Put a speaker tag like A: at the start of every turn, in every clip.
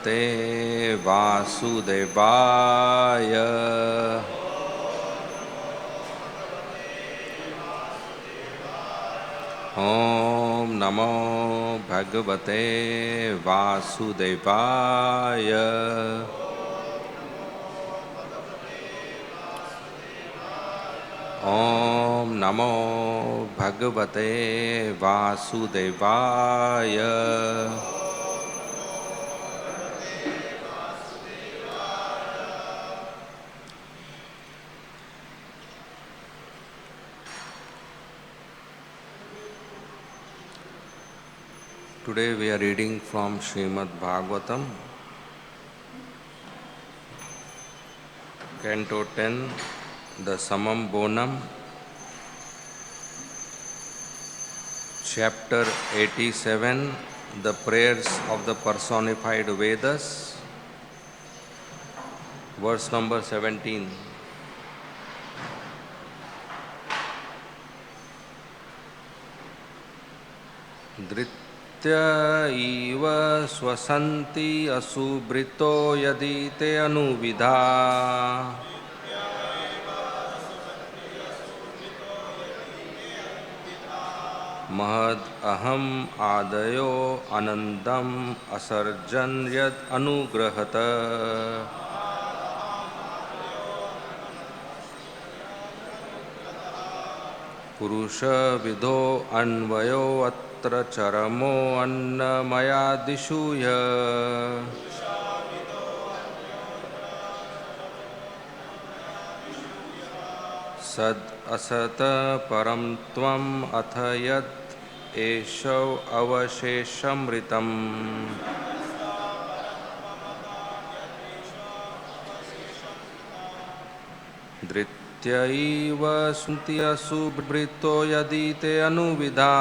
A: भगवते वासुदेवाय। ओम नमो भगवते वासुदेवाय। ओम नमो भगवते वासुदेवाय। Today we are reading from Srimad Bhagavatam, Canto 10, the Samam Bonam, Chapter 87, the Prayers of the Personified Vedas, verse number 17. इव स्वसन्ति असुभृतो यदि ते अनुविधा महद् अहम् आदयो अनन्दम् असर्जन् यद् अनुग्रहत। पुरुषविदो अन्वयो अत्र चरमो अन्नमयादिषूय। सद् असत परं त्वम् अथ यत् एषौ अवशेषमृतम्। धृत्यैव सुन्ति असुभृतो यदि ते अनुविधा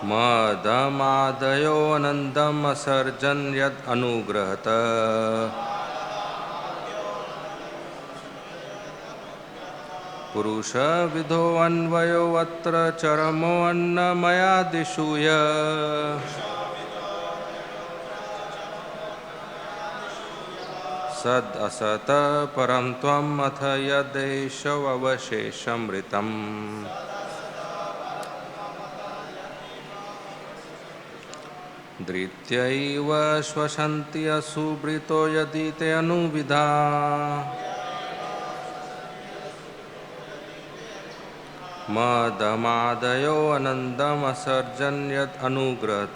A: मदमादयो आनन्दम् असर्जन् यद् अनुग्रहत। पुरुषविदो अन्वयो अत्र चरमो अन्नमयादिषूय। सद् असत परं त्वम् अथ यदेषौ अवशेषमृतम्। धृत्यैव श्वसन्ति असुभृतो यदि ते अनुविधा मदमादयो आनन्दम् असर्जन् यद् अनुग्रहत।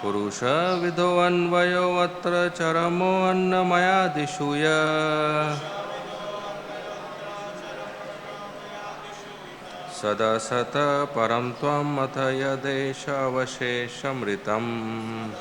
A: पुरुषविदो अन्वयो अत्र चरमो अन्नमयादिषूय। सदसत परं त्वम् अथ यदेष अवशेषमृतम्।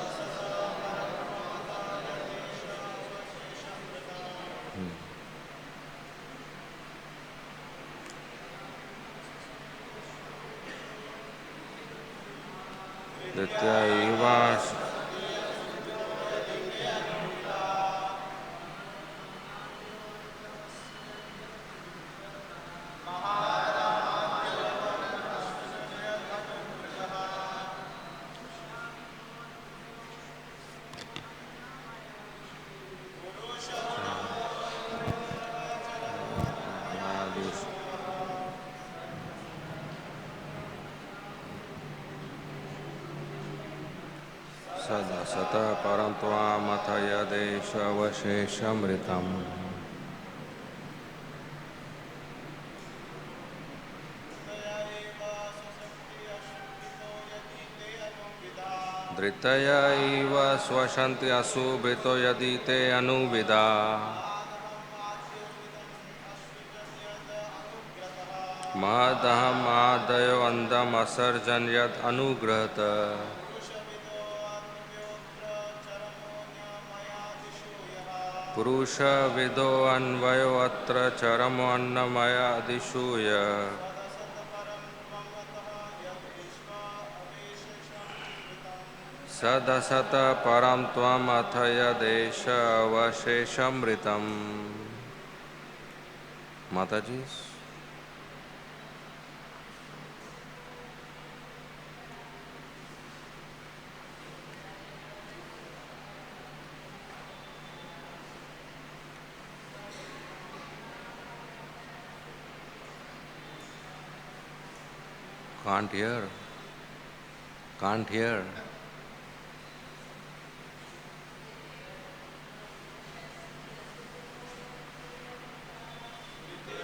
A: सदसत परं त्वमथ यदेष अवशेषमृतम्। धृतया इव श्वसन्ति असुभृतो यदि ते अनुविधा महदहम् आदयो अन्धम् असर्जन् यद् अनुग्रहत। पुरुषविदो अन्वयो अत्र चरमो अन्नमयादिषूय। सदसत परं त्वम् अथ यदेष अवशेषमृतम्। माता जी, Can't hear. Can't hear.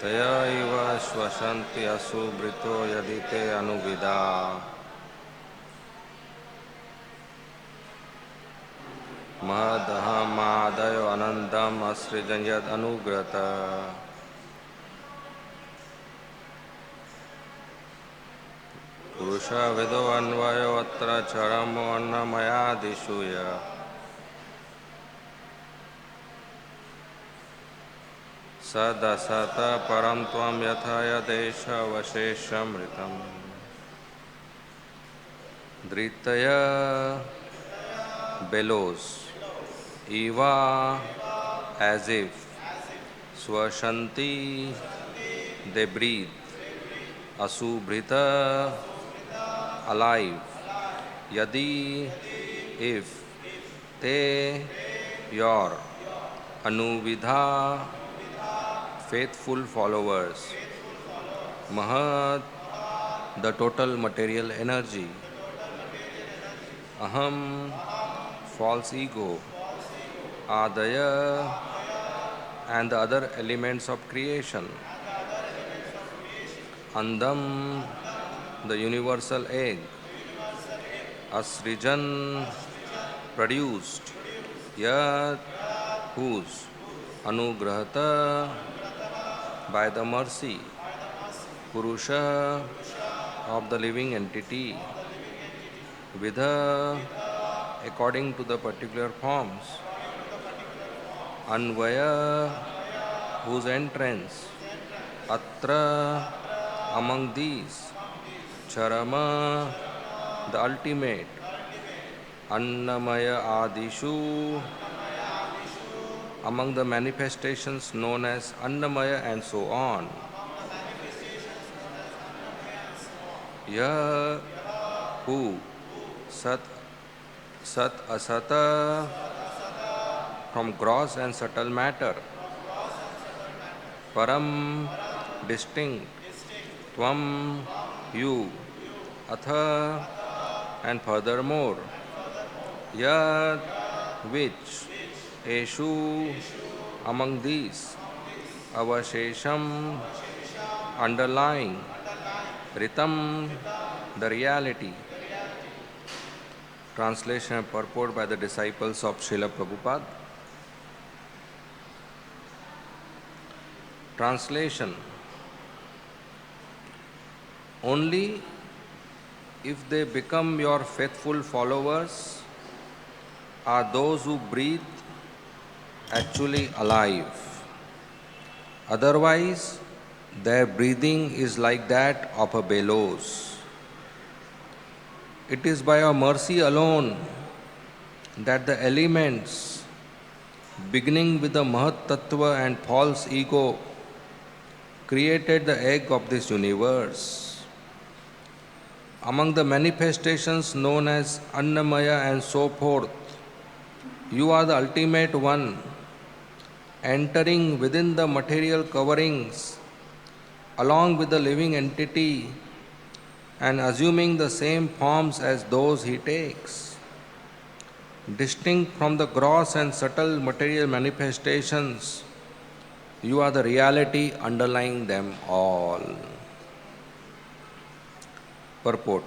A: Taya iva swashanti asubrito yadite anuvida. Mahadahamaadayo anandam asrijanyad anugrata. Purusha vido anvayo atra charamo annamaya dishuya. Sadasata param tvam yathaya desha vasheshamritam. Dritaya bellows. Eva as if. Swashanti they breathe. Asubhrita alive. Yadi if. Te your. Anuvidha faithful followers. Mahat the total material energy. Aham false ego. Adaya and the other elements of creation. Andam the universal egg. Asrijan produced. Yat whose. Anugrahata by the mercy. Purusha of the living entity. Vidha according to the particular forms. Anvaya whose entrance. Atra among these. Charama the ultimate. Annamaya adishu among the manifestations known as Annamaya and so on. Ya who Sat asata from gross and subtle matter. Param distinct. Tvam you. Atha and furthermore. Yat which. Eshu among these. Avashesham underlying. Ritam the reality. Translation and purport by the disciples of Srila Prabhupada. Translation. Only if they become your faithful followers are those who breathe actually alive. Otherwise, their breathing is like that of a bellows. It is by your mercy alone that the elements, beginning with the Mahat Tattva and false ego, created the egg of this universe. Among the manifestations known as Annamaya and so forth, you are the ultimate one, entering within the material coverings along with the living entity and assuming the same forms as those he takes. Distinct from the gross and subtle material manifestations, you are the reality underlying them all. Purport.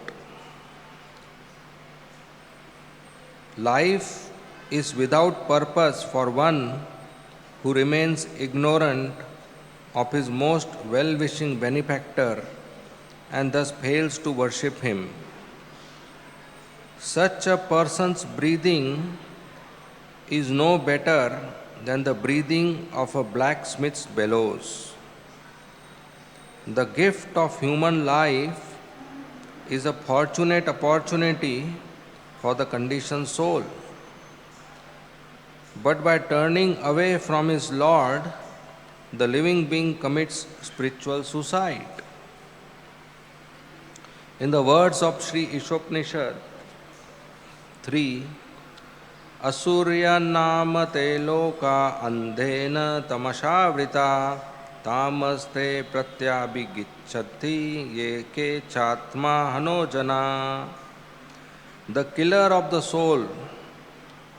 A: Life is without purpose for one who remains ignorant of his most well-wishing benefactor and thus fails to worship him. Such a person's breathing is no better than the breathing of a blacksmith's bellows. The gift of human life is a fortunate opportunity for the conditioned soul. But by turning away from his Lord, the living being commits spiritual suicide. In the words of Sri Ishopnishad 3, Asurya namate loka andhena tamashavrita tamaste pratyabhigichati ye ke chatma hanojana. The killer of the soul,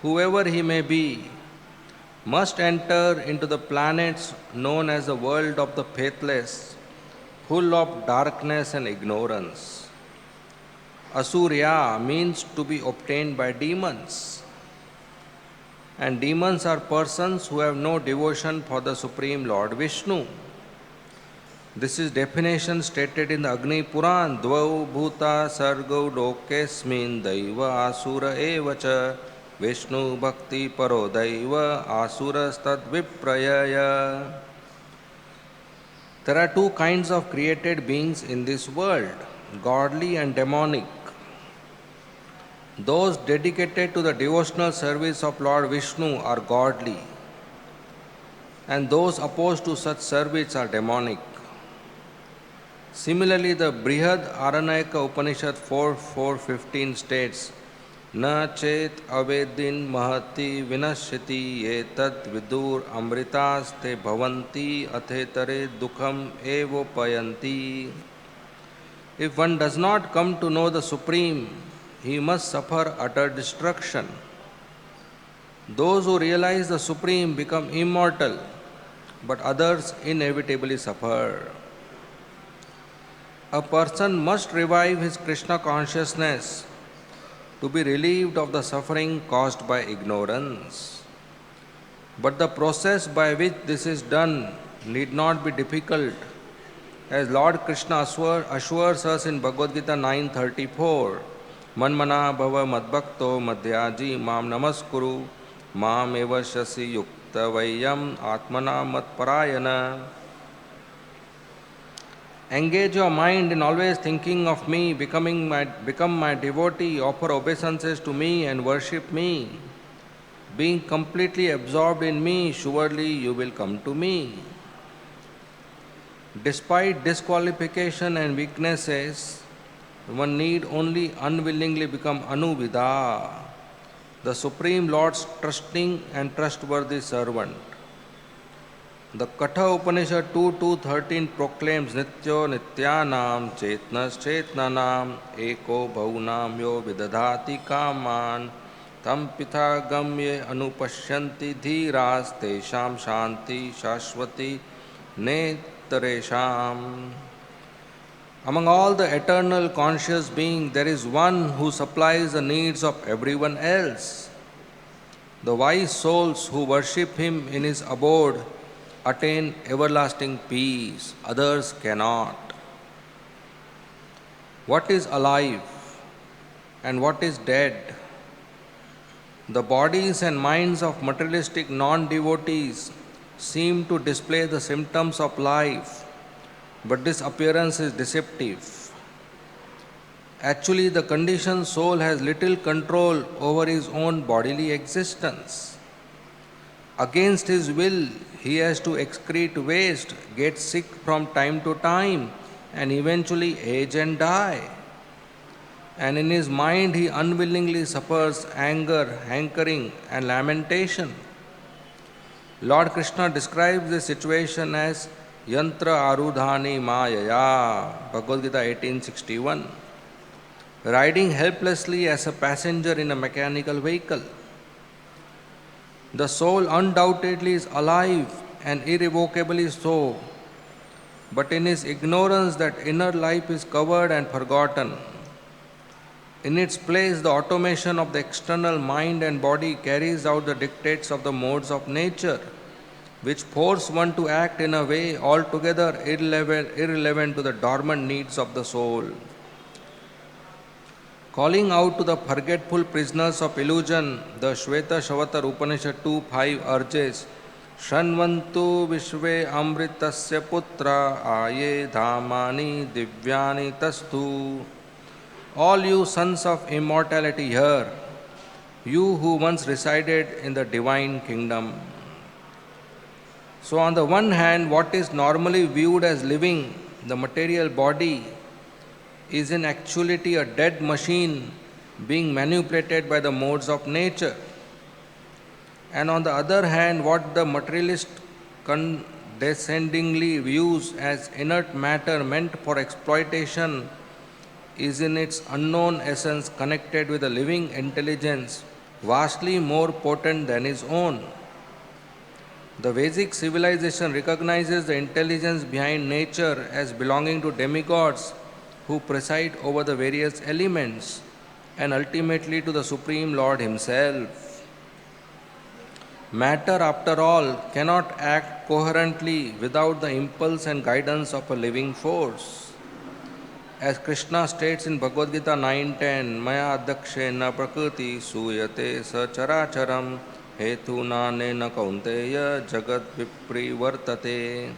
A: whoever he may be, must enter into the planets known as the world of the faithless, full of darkness and ignorance. Asurya means to be obtained by demons. And demons are persons who have no devotion for the Supreme Lord Vishnu. This is definition stated in the Agni Puran. Dvau bhuta sargau lokesmin daiva asura evacha Vishnu bhakti paro daiva asura stad viprayaya. There are two kinds of created beings in this world, godly and demonic. Those dedicated to the devotional service of Lord Vishnu are godly, and those opposed to such service are demonic. Similarly, the Brihad Aranayaka Upanishad 4.4.15 states, Na chet avedin mahati vinashyati etad vidur amritas te bhavanti athetare dukham evopayanti. If one does not come to know the Supreme, he must suffer utter destruction. Those who realize the Supreme become immortal, but others inevitably suffer. A person must revive his Krishna consciousness to be relieved of the suffering caused by ignorance. But the process by which this is done need not be difficult, as Lord Krishna assures us in Bhagavad-gita 9.34, Manmana bhava madbhakto madhyaji mam namaskuru mam evashasi yukta vayam atmana matparayana. Engage your mind in always thinking of me, become my devotee, offer obeisances to me and worship me. Being completely absorbed in me, surely you will come to me. Despite disqualification and weaknesses, one need only unwillingly become Anuvida, the Supreme Lord's trusting and trustworthy servant. The Katha Upanishad 2.2.13 proclaims Nityo Nityanam Chetnas Chetnanam Eko Bhunam Yo Vidadhati Kaman Tam Pitha Gamye Anupashyanti Dhiras Tesham Shanti Shashwati Netaresham. Among all the eternal conscious beings, there is one who supplies the needs of everyone else. The wise souls who worship him in his abode attain everlasting peace, others cannot. What is alive and what is dead? The bodies and minds of materialistic non-devotees seem to display the symptoms of life, but this appearance is deceptive. Actually, the conditioned soul has little control over his own bodily existence. Against his will, he has to excrete waste, get sick from time to time, and eventually age and die. And in his mind, he unwillingly suffers anger, hankering, and lamentation. Lord Krishna describes this situation as Yantra Arudhani Mayaya, Bhagavad-gita 18.61, riding helplessly as a passenger in a mechanical vehicle. The soul undoubtedly is alive and irrevocably so, but in his ignorance that inner life is covered and forgotten. In its place, the automation of the external mind and body carries out the dictates of the modes of nature, which force one to act in a way altogether irrelevant to the dormant needs of the soul. Calling out to the forgetful prisoners of illusion, the Shweta Shavatar Upanishad 2.5 urges, Shranvantu Vishve Amritasya Putra Aye Dhamani Divyani Tastu. All you sons of immortality hear, you who once resided in the divine kingdom. So on the one hand, what is normally viewed as living, the material body, is in actuality a dead machine being manipulated by the modes of nature. And on the other hand, what the materialist descendingly views as inert matter meant for exploitation is in its unknown essence connected with a living intelligence vastly more potent than his own. The Vedic civilization recognizes the intelligence behind nature as belonging to demigods who preside over the various elements and ultimately to the Supreme Lord Himself. Matter, after all, cannot act coherently without the impulse and guidance of a living force. As Krishna states in Bhagavad-gita 9:10, Maya adakshena prakriti suyate sacharacharam hetuna nena kaunteya jagat viprivartate.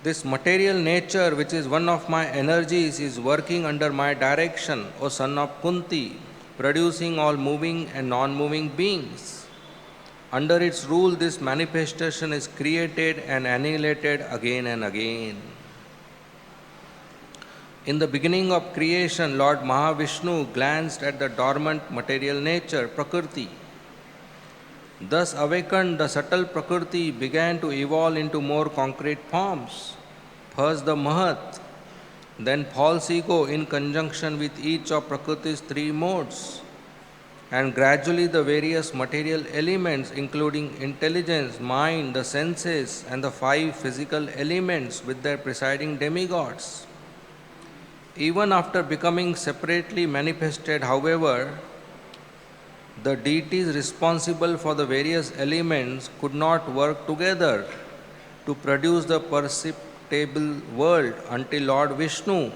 A: This material nature, which is one of my energies, is working under my direction, O son of Kunti, producing all moving and non-moving beings. Under its rule, this manifestation is created and annihilated again and again. In the beginning of creation, Lord Mahavishnu glanced at the dormant material nature, Prakriti. Thus awakened, the subtle Prakriti began to evolve into more concrete forms. First the Mahat, then false ego in conjunction with each of Prakriti's three modes, and gradually the various material elements including intelligence, mind, the senses, and the five physical elements with their presiding demigods. Even after becoming separately manifested, however, the deities responsible for the various elements could not work together to produce the perceptible world until Lord Vishnu,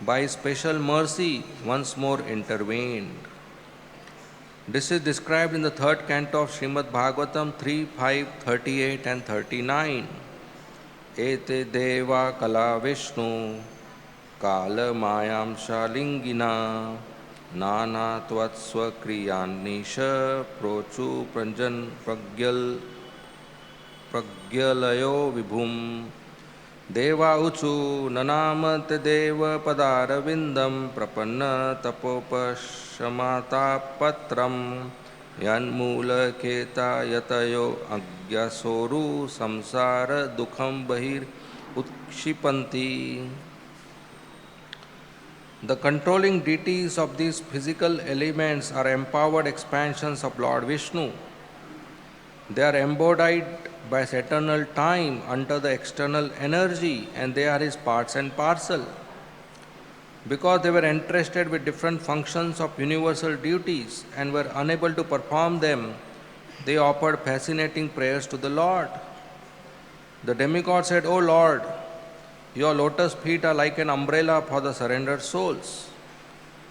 A: by special mercy, once more intervened. This is described in the third canto of Srimad Bhagavatam 3, 5, 38 and 39. Ete deva kala Vishnu kala mayam shalingina nana tvatsva kriyanisha prochu pranjan pragyalayo vibhum deva uchu nanamate deva padaravindam prapanna tapopashamata patram yanmula keta yatayo agyasoru samsara dukham bahir utshipanti. The controlling deities of these physical elements are empowered expansions of Lord Vishnu. They are embodied by eternal time under the external energy, and they are his parts and parcel. Because they were entrusted with different functions of universal duties and were unable to perform them, they offered fascinating prayers to the Lord. The demigod said, O Lord, your lotus feet are like an umbrella for the surrendered souls,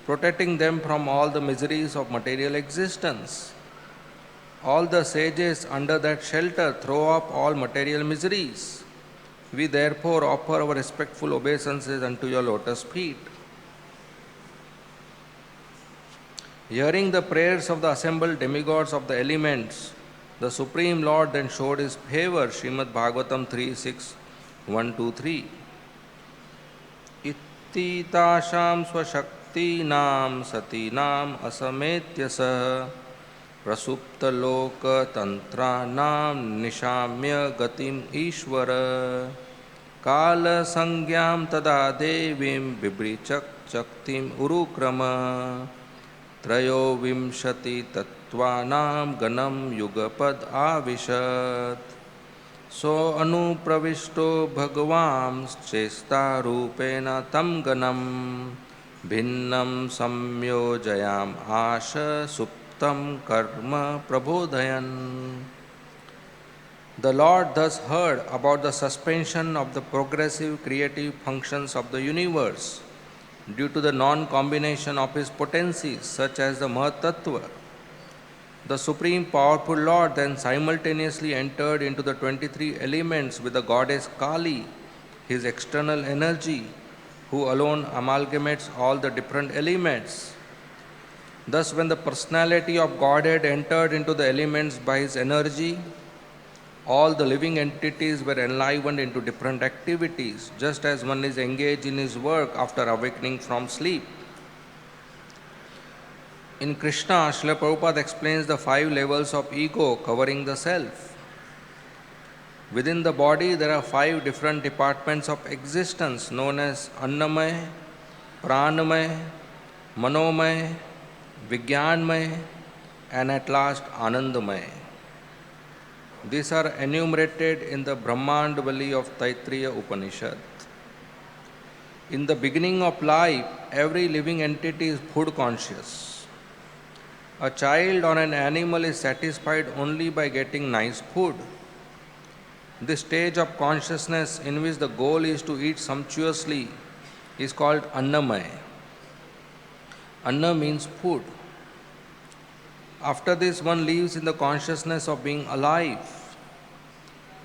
A: protecting them from all the miseries of material existence. All the sages under that shelter throw up all material miseries. We therefore offer our respectful obeisances unto your lotus feet. Hearing the prayers of the assembled demigods of the elements, the Supreme Lord then showed his favor. Srimad Bhagavatam 3, 6, 1, 2, 3. Ittitasham swashaktinam satinam asametyasa prasupta loka tantranam nishamya gatim ishvara kala sangyam tada devim bibrichak chaktim urukrama trayo vimshati tattvanam ganam yugapad avishat so anupravisto bhagavams chesta rupena tam ganam bhinnam samyojayam asha suptam karma prabodhayan. The Lord thus heard about the suspension of the progressive creative functions of the universe due to the non-combination of his potencies such as the Mahatattva. The Supreme Powerful Lord then simultaneously entered into the 23 elements with the goddess Kali, his external energy, who alone amalgamates all the different elements. Thus, when the personality of Godhead entered into the elements by his energy, all the living entities were enlivened into different activities, just as one is engaged in his work after awakening from sleep. In Krishna, Srila Prabhupada explains the 5 levels of ego covering the self. Within the body, there are 5 different departments of existence known as Annamay, Pranamay, Manomay, Vijnanmay, and at last Anandamay. These are enumerated in the Brahmandavali of Taittiriya Upanishad. In the beginning of life, every living entity is food conscious. A child or an animal is satisfied only by getting nice food. This stage of consciousness in which the goal is to eat sumptuously is called Annamay. Anna means food. After this, one lives in the consciousness of being alive.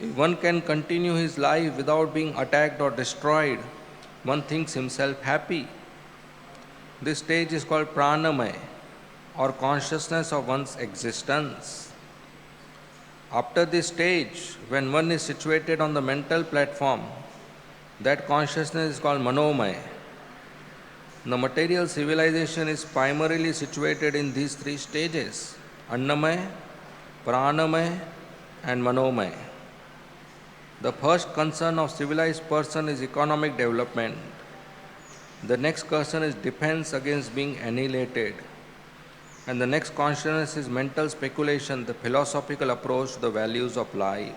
A: If one can continue his life without being attacked or destroyed, one thinks himself happy. This stage is called Pranamay, or consciousness of one's existence. After this stage, when one is situated on the mental platform, that consciousness is called Manomay. The material civilization is primarily situated in these 3 stages: Annamay, Pranamay, and Manomay. The first concern of civilized person is economic development. The next concern is defense against being annihilated. And the next consciousness is mental speculation, the philosophical approach to the values of life.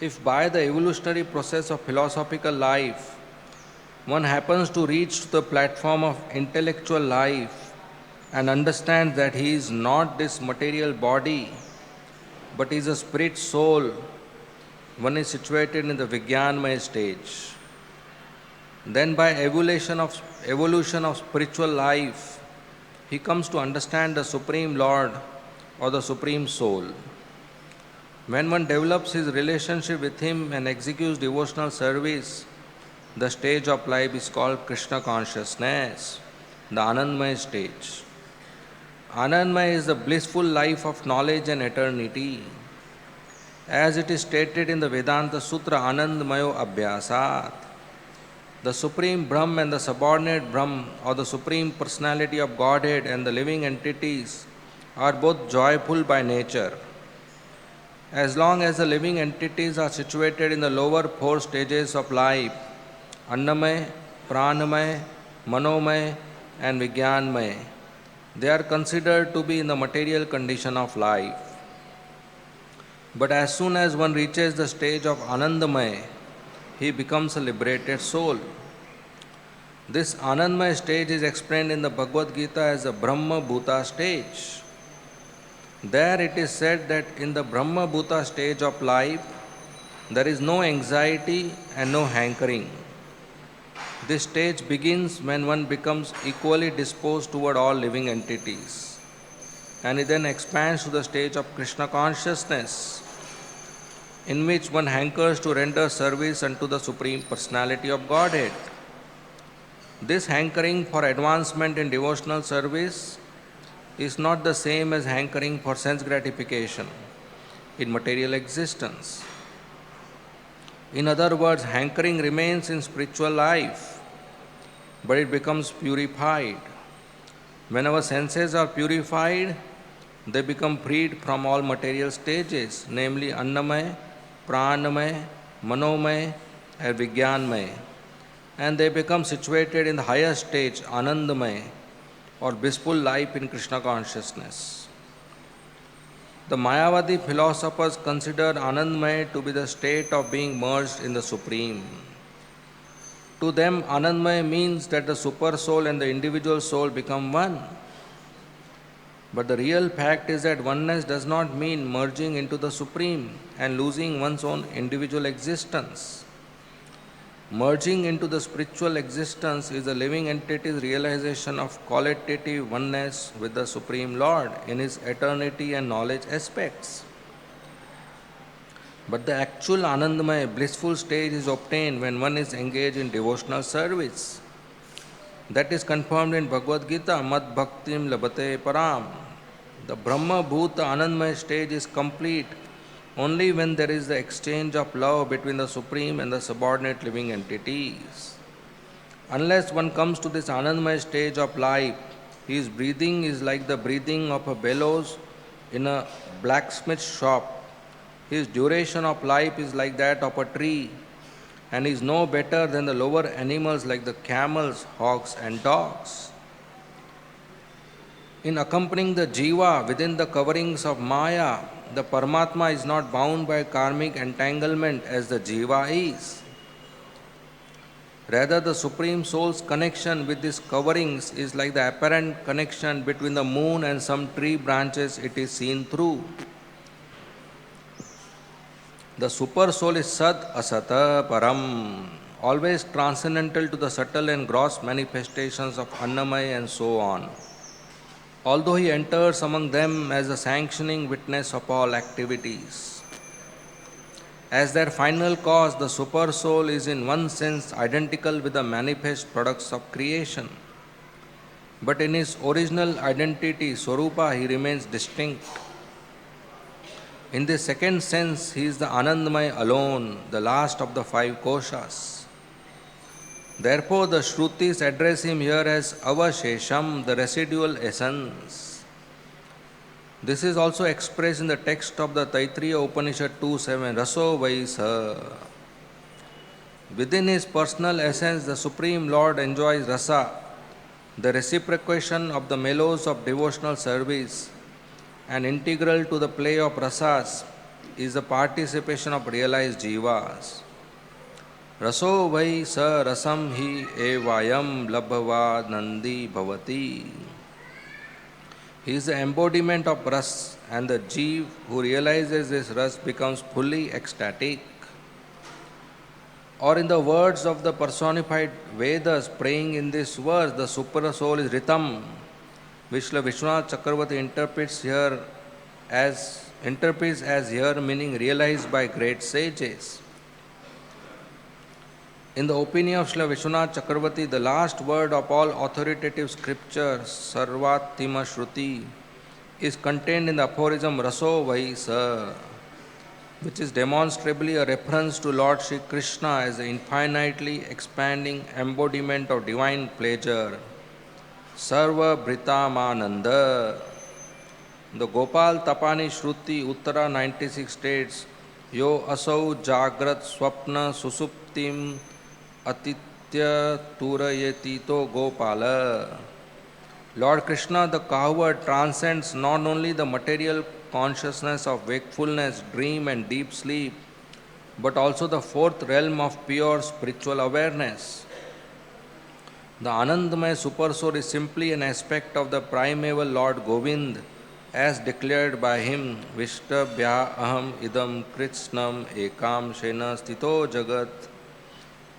A: If by the evolutionary process of philosophical life, one happens to reach to the platform of intellectual life and understands that he is not this material body, but is a spirit soul, one is situated in the Vijnanmaya stage. Then by evolution of spiritual life, he comes to understand the Supreme Lord or the Supreme Soul. When one develops his relationship with him and executes devotional service, the stage of life is called Krishna consciousness, the Anandmaya stage. Anandmaya is the blissful life of knowledge and eternity. As it is stated in the Vedanta Sutra, Anandmayo Abhyasat, the Supreme Brahm and the subordinate Brahm, or the Supreme Personality of Godhead and the living entities, are both joyful by nature. As long as the living entities are situated in the lower 4 stages of life, Annamay, Pranamay, Manomay, and Vijnanmay, they are considered to be in the material condition of life. But as soon as one reaches the stage of Anandamay, he becomes a liberated soul. This Anandmaya stage is explained in the Bhagavad-gita as the Brahma Bhuta stage. There it is said that in the Brahma Bhuta stage of life, there is no anxiety and no hankering. This stage begins when one becomes equally disposed toward all living entities, and it then expands to the stage of Krishna consciousness, in which one hankers to render service unto the Supreme Personality of Godhead. This hankering for advancement in devotional service is not the same as hankering for sense gratification in material existence. In other words, hankering remains in spiritual life, but it becomes purified. When our senses are purified, they become freed from all material stages, namely Annamaya, Pranamaya, Manomaya, and Vijnanmaya, and they become situated in the higher stage, Anandamaya, or blissful life in Krishna consciousness. The Mayavadi philosophers consider Anandamaya to be the state of being merged in the Supreme. To them, Anandamaya means that the super soul and the individual soul become one. But the real fact is that oneness does not mean merging into the Supreme and losing one's own individual existence. Merging into the spiritual existence is the living entity's realization of qualitative oneness with the Supreme Lord in his eternity and knowledge aspects. But the actual Anandamaya, blissful stage is obtained when one is engaged in devotional service. That is confirmed in Bhagavad-gita, Mad Bhaktim Labate Param. The Brahma Bhuta Anandmaya stage is complete only when there is the exchange of love between the Supreme and the subordinate living entities. Unless one comes to this Anandmaya stage of life, his breathing is like the breathing of a bellows in a blacksmith shop, His duration of life is like that of a tree, and is no better than the lower animals like the camels, hogs, and dogs. In accompanying the Jiva within the coverings of Maya, the Paramatma is not bound by karmic entanglement as the Jiva is. Rather, the Supreme Soul's connection with these coverings is like the apparent connection between the moon and some tree branches it is seen through. The Super Soul is Sat Asata Param, always transcendental to the subtle and gross manifestations of Annamaya and so on, although he enters among them as a sanctioning witness of all activities. As their final cause, the Super Soul is in one sense identical with the manifest products of creation. But in his original identity, Swarupa, he remains distinct. In the second sense, he is the Anandamaya alone, the last of the five koshas. Therefore, the Shrutis address him here as Avashesham, the residual essence. This is also expressed in the text of the Taittiriya Upanishad 2.7, Raso Vaisa. Within his personal essence, the Supreme Lord enjoys rasa, the reciprocation of the mellows of devotional service, and integral to the play of rasas is the participation of realized jivas. Raso vai sa rasam hi evayam labhava nandi bhavati. He is the embodiment of ras, and the jiv who realizes this ras becomes fully ecstatic. Or in the words of the personified Vedas praying in this verse, the Super Soul is Ritam, which Vishwanath Chakravarti interprets as here meaning realized by great sages. In the opinion of Srila Vishwanath Chakravarti, the last word of all authoritative scripture, Sarvattima Shruti, is contained in the aphorism Raso Vaisa, which is demonstrably a reference to Lord Sri Krishna as the infinitely expanding embodiment of divine pleasure. Sarva Britamananda. The Gopal Tapani Shruti Uttara 96 states, Yo asau jagrat swapna susuptim atitya turayetito Gopala. Lord Krishna, the cowherd, transcends not only the material consciousness of wakefulness, dream and deep sleep, but also the fourth realm of pure spiritual awareness. The Anandamaya Super Soul is simply an aspect of the primeval Lord Govind, as declared by him, Vishtabhya aham idam kritsnam ekam shena stito jagat.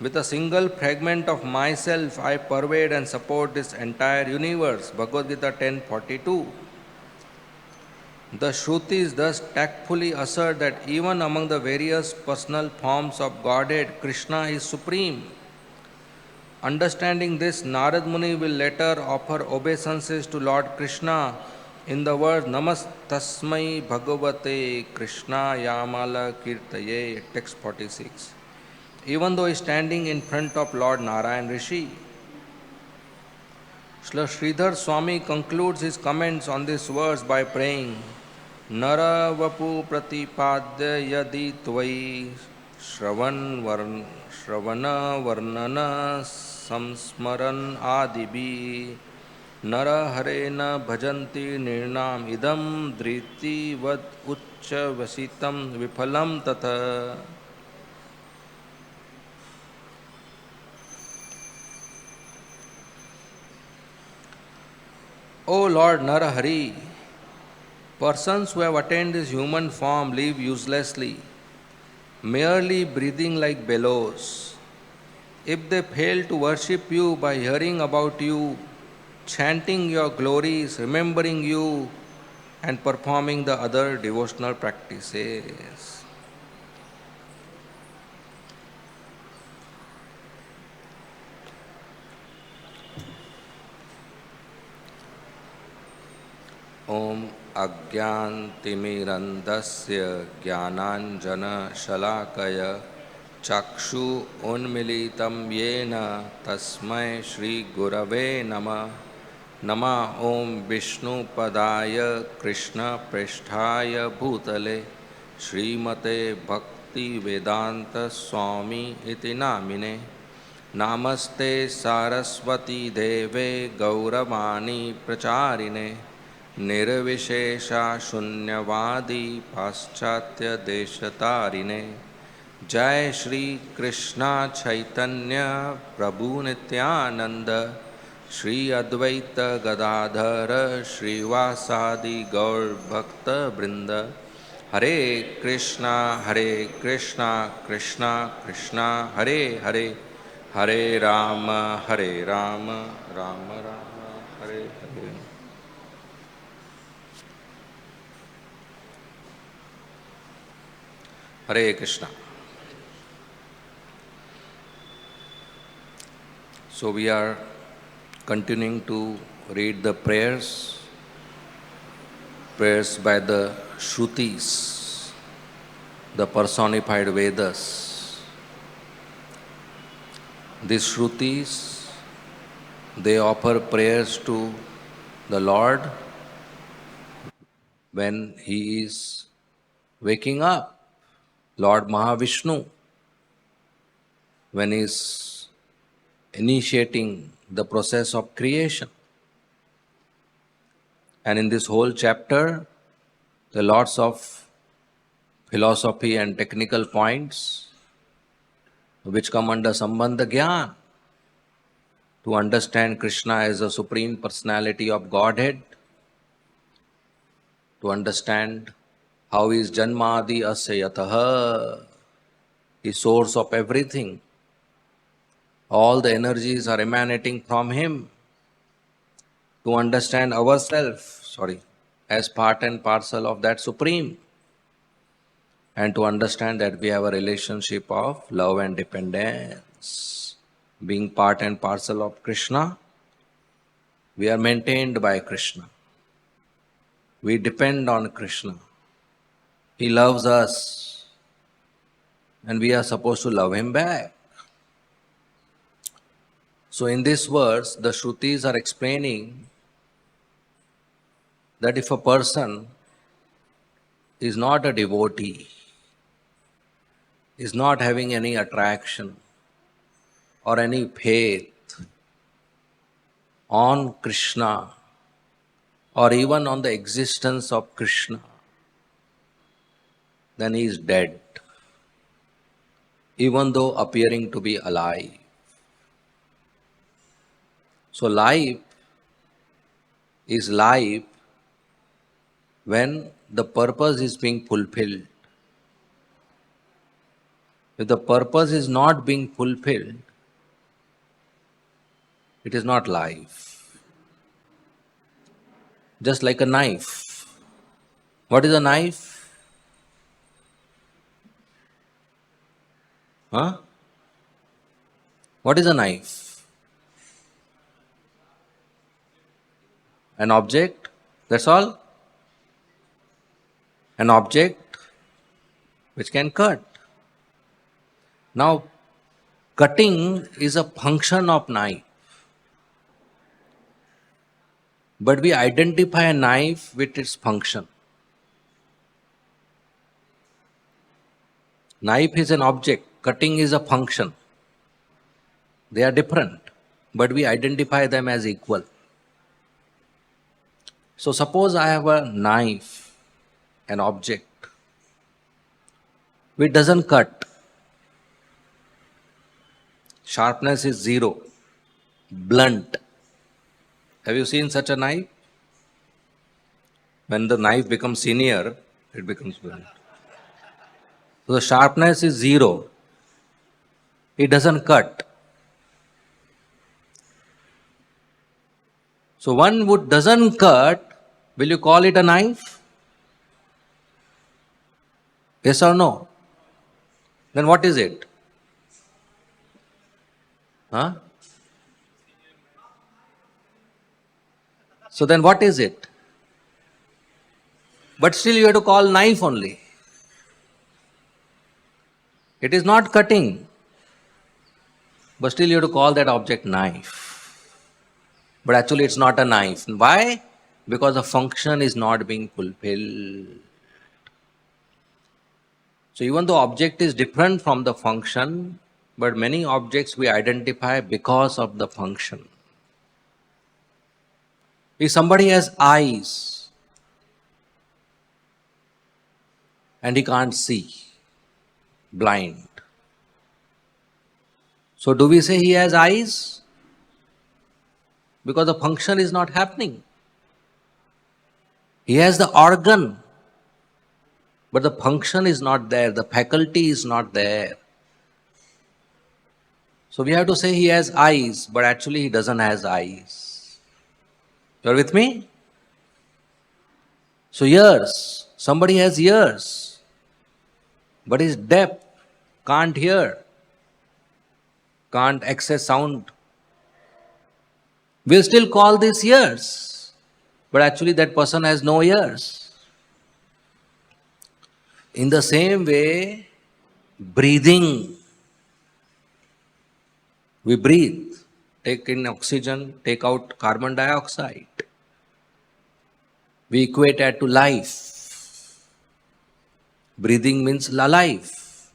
A: With a single fragment of myself, I pervade and support this entire universe. Bhagavad-gita 10.42. The Shrutis thus tactfully assert that even among the various personal forms of Godhead, Krishna is supreme. Understanding this, Narad Muni will later offer obeisances to Lord Krishna in the words Namastasmai Bhagavate Krishna Yamala Kirtaye, text 46, even though he is standing in front of Lord Narayan Rishi. Srila Sridhar Swami concludes his comments on this verse by praying, Nara Vapu Pratipadya Yadi Tvai Shravana Varnana Samsmaran Adibi Nara Hare na bhajanti nirnam idam driti vad uccha vasitam vipalam tatha. O Lord Narahari, persons who have attained this human form live uselessly, merely breathing like bellows. If they fail to worship you by hearing about you, chanting your glories, remembering you, and performing the other devotional practices. Om Agyantimirandasya Jnananjana Shalakaya Chakshu Unmilitam Yena Tasmai Shri Gurave Nama Nama Om Vishnu Padaya Krishna Prishthaya Bhutale Srimate Bhakti Vedanta Swami iti namine. Namaste Saraswati Deve Gauravani Pracharine. Nirvishesha Shunyavadi Paschatya Deshatarine. Jai Shri Krishna Chaitanya Prabhu Nityananda Shri Advaita Gadadhara Shri Vasadi Gaur Bhakta Brinda. Hare Krishna Krishna Krishna Hare Hare, Hare Rama Rama Rama Hare Hare. Hare Krishna. So we are continuing to read the prayers by the Shrutis, the personified Vedas. These Shrutis, they offer prayers to the Lord when he is waking up, Lord Mahavishnu, when he is initiating the process of creation. And in this whole chapter, there are lots of philosophy and technical points which come under Sambandha Gyan. To understand Krishna as a Supreme Personality of Godhead, to understand how he is Janmadi Asya Yataha, the source of everything. All the energies are emanating from him. To understand ourselves, as part and parcel of that Supreme. And to understand that we have a relationship of love and dependence. Being part and parcel of Krishna, we are maintained by Krishna. We depend on Krishna. He loves us and we are supposed to love him back. So in this verse, the Shrutis are explaining that if a person is not a devotee, is not having any attraction or any faith on Krishna or even on the existence of Krishna, then he is dead, even though appearing to be alive. So life is life when the purpose is being fulfilled. If the purpose is not being fulfilled, it is not life. Just like a knife. What is a knife? Huh? What is a knife? An object? That's all? An object which can cut. Now, cutting is a function of knife. But we identify a knife with its function. Knife is an object, cutting is a function. They are different, but we identify them as equal. So suppose I have a knife, an object, which doesn't cut. Sharpness is 0, blunt. Have you seen such a knife? When the knife becomes senior, it becomes blunt. So the sharpness is 0. It doesn't cut. So one wood doesn't cut, will you call it a knife? Yes or no? Then what is it? Huh? So then what is it? But still you have to call knife only. It is not cutting. But still you have to call that object knife. But actually it's not a knife. Why? Because the function is not being fulfilled. So even though object is different from the function, but many objects we identify because of the function. If somebody has eyes and he can't see, blind. So do we say he has eyes? Because the function is not happening. He has the organ, but the function is not there, the faculty is not there. So we have to say he has eyes, but actually he doesn't have eyes. You are with me? So ears, somebody has ears, but is deaf, can't hear, can't access sound. We'll still call this ears, but actually that person has no ears. In the same way, breathing, we breathe, take in oxygen, take out carbon dioxide. We equate that to life. Breathing means life.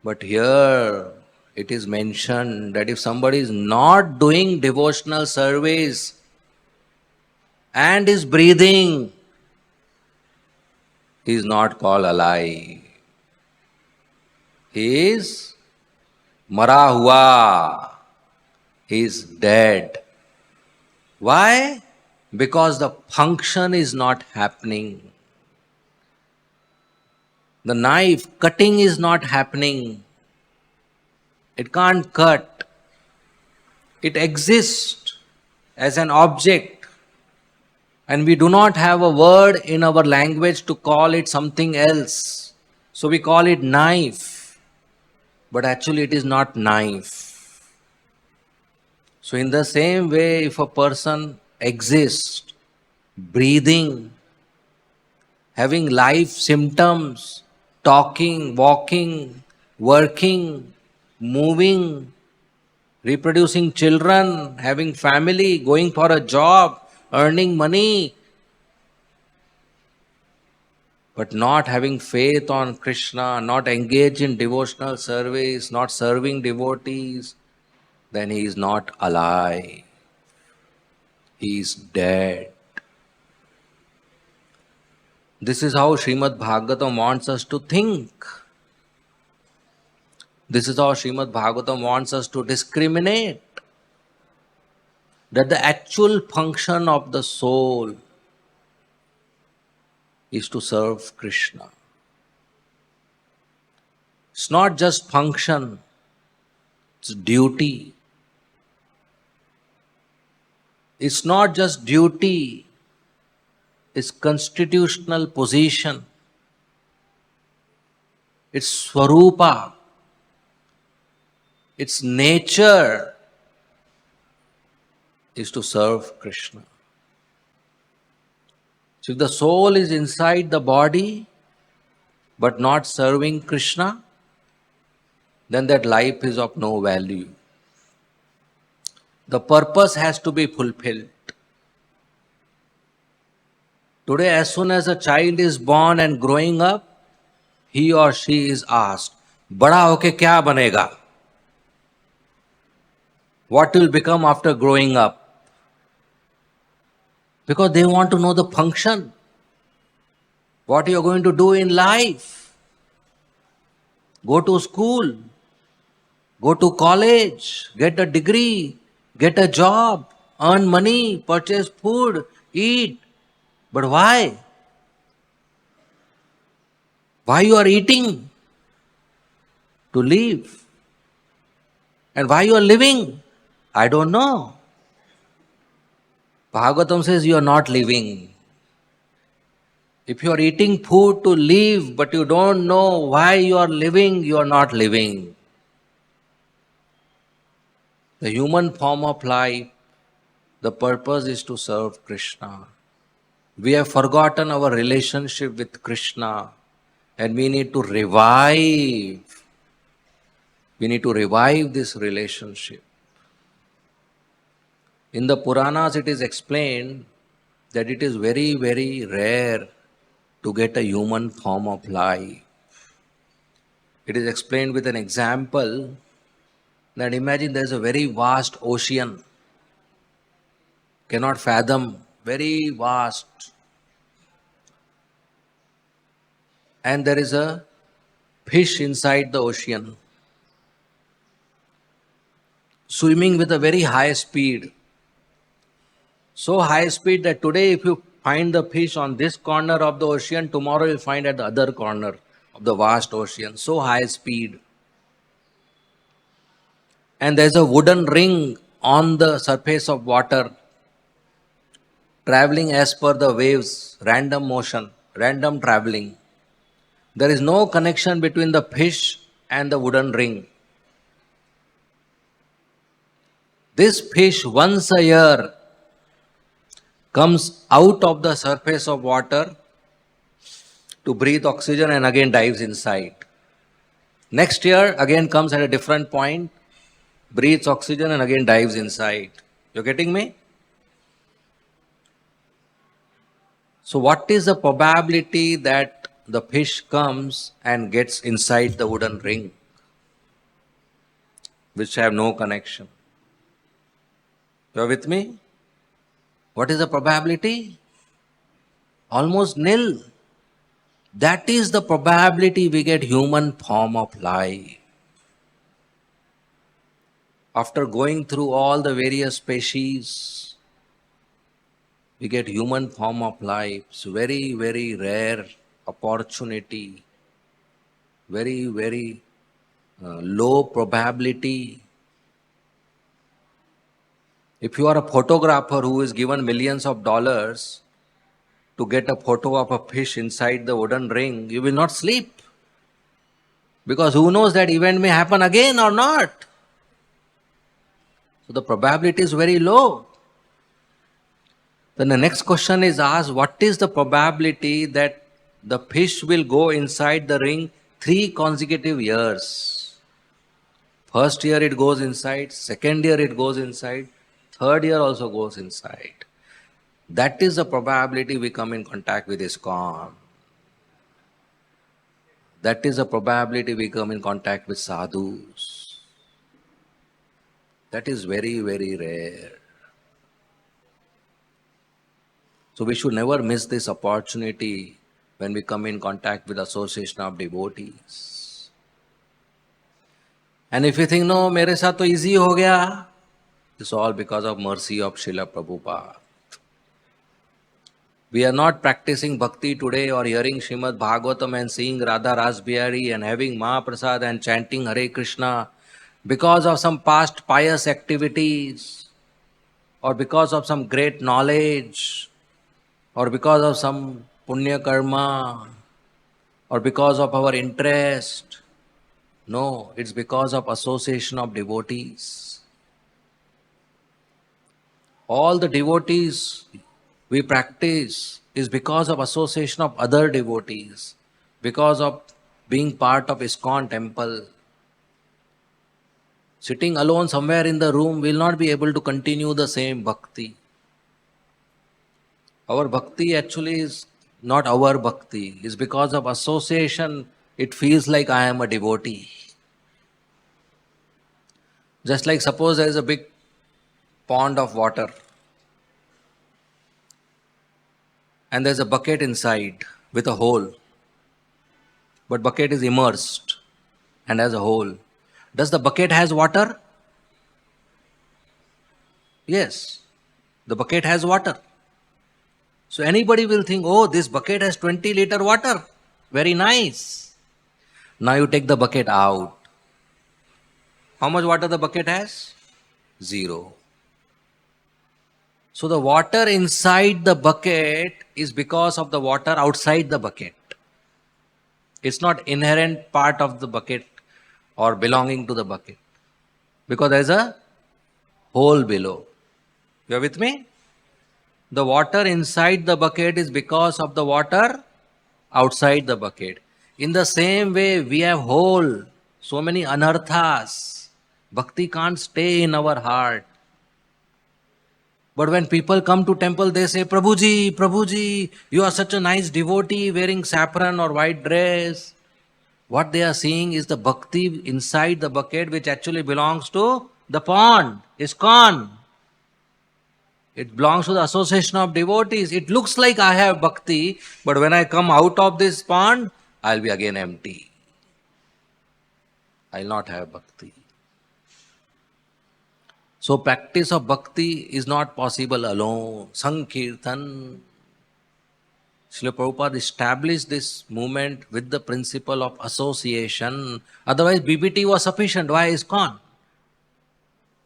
A: But here it is mentioned that if somebody is not doing devotional service and is breathing, he is not called alive. He is mara hua. He is dead. Why? Because the function is not happening. The knife cutting is not happening. It can't cut. It exists as an object, and we do not have a word in our language to call it something else. So we call it knife, but actually it is not knife. So in the same way, if a person exists, breathing, having life symptoms, talking, walking, working, moving, reproducing children, having family, going for a job, earning money, but not having faith on Krishna, not engaged in devotional service, not serving devotees, then he is not alive. He is dead. This is how Srimad Bhagavatam wants us to think. This is how Srimad Bhagavatam wants us to discriminate. That the actual function of the soul is to serve Krishna. It's not just function, it's duty. It's not just duty, it's constitutional position. It's swarupa. Its nature is to serve Krishna. So if the soul is inside the body but not serving Krishna, then that life is of no value. The purpose has to be fulfilled. Today, as soon as a child is born and growing up, he or she is asked, "Bada hoke kya banega?" What will become after growing up? Because they want to know the function. What you are going to do in life. Go to school, go to college, get a degree, get a job, earn money, purchase food, eat. But why? Why you are eating? To live. And why you are living? I don't know. Bhagavatam says you are not living. If you are eating food to live, but you don't know why you are living, you are not living. The human form of life, the purpose is to serve Krishna. We have forgotten our relationship with Krishna, and we need to revive. We need to revive this relationship. In the Puranas, it is explained that it is very, very rare to get a human form of life. It is explained with an example that imagine there is a very vast ocean, cannot fathom, very vast, and there is a fish inside the ocean, swimming with a very high speed. So high speed that today if you find the fish on this corner of the ocean, tomorrow you'll find at the other corner of the vast ocean. So high speed. And there's a wooden ring on the surface of water, traveling as per the waves, random motion, random traveling. There is no connection between the fish and the wooden ring. This fish once a year comes out of the surface of water to breathe oxygen and again dives inside. Next year again comes at a different point, breathes oxygen and again dives inside. You're getting me? So what is the probability that the fish comes and gets inside the wooden ring, which have no connection? You're with me? What is the probability? Almost nil. That is the probability we get human form of life. After going through all the various species, we get human form of life. It's very, very rare opportunity, very, very low probability. If you are a photographer who is given millions of dollars to get a photo of a fish inside the wooden ring, you will not sleep. Because who knows that event may happen again or not. So the probability is very low. Then the next question is asked, what is the probability that the fish will go inside the ring 3 consecutive years? First year it goes inside, second year it goes inside, third year also goes inside. That is the probability we come in contact with ISKCON. That is the probability we come in contact with sadhus. That is very, very rare. So we should never miss this opportunity when we come in contact with association of devotees. And if you think, no, mere saath to easy ho gaya, it's all because of mercy of Srila Prabhupada. We are not practicing bhakti today or hearing Srimad Bhagavatam and seeing RadhaRasbihari and having Mahaprasad and chanting Hare Krishna because of some past pious activities or because of some great knowledge or because of some punya karma or because of our interest. No, it's because of association of devotees. All the devotees we practice is because of association of other devotees, because of being part of ISKCON temple. Sitting alone somewhere in the room will not be able to continue the same bhakti. Our bhakti actually is not our bhakti. It's because of association, it feels like I am a devotee. Just like suppose there is a big pond of water and there's a bucket inside with a hole. But bucket is immersed and has a hole. Does the bucket has water? Yes, the bucket has water. So anybody will think, oh, this bucket has 20-liter water. Very nice. Now you take the bucket out. How much water the bucket has? 0. So the water inside the bucket is because of the water outside the bucket. It's not inherent part of the bucket or belonging to the bucket. Because there is a hole below. You are with me? The water inside the bucket is because of the water outside the bucket. In the same way, we have hole, so many anarthas. Bhakti can't stay in our heart. But when people come to temple, they say, Prabhuji, you are such a nice devotee wearing saffron or white dress. What they are seeing is the bhakti inside the bucket, which actually belongs to the pond, ISKCON. It belongs to the association of devotees. It looks like I have bhakti, but when I come out of this pond, I'll be again empty. I'll not have bhakti. So practice of bhakti is not possible alone. Sankirtan. Srila Prabhupada established this movement with the principle of association. Otherwise, BBT was sufficient. Why ISKCON?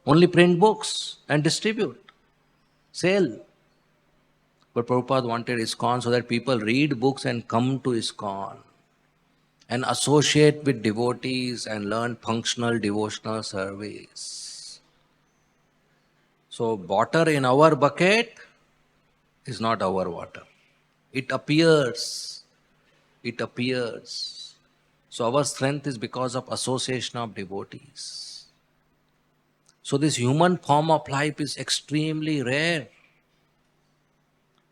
A: Only print books and distribute, sell. But Prabhupada wanted ISKCON so that people read books and come to ISKCON and associate with devotees and learn functional devotional service. So water in our bucket is not our water. It appears. It appears. So our strength is because of association of devotees. So this human form of life is extremely rare.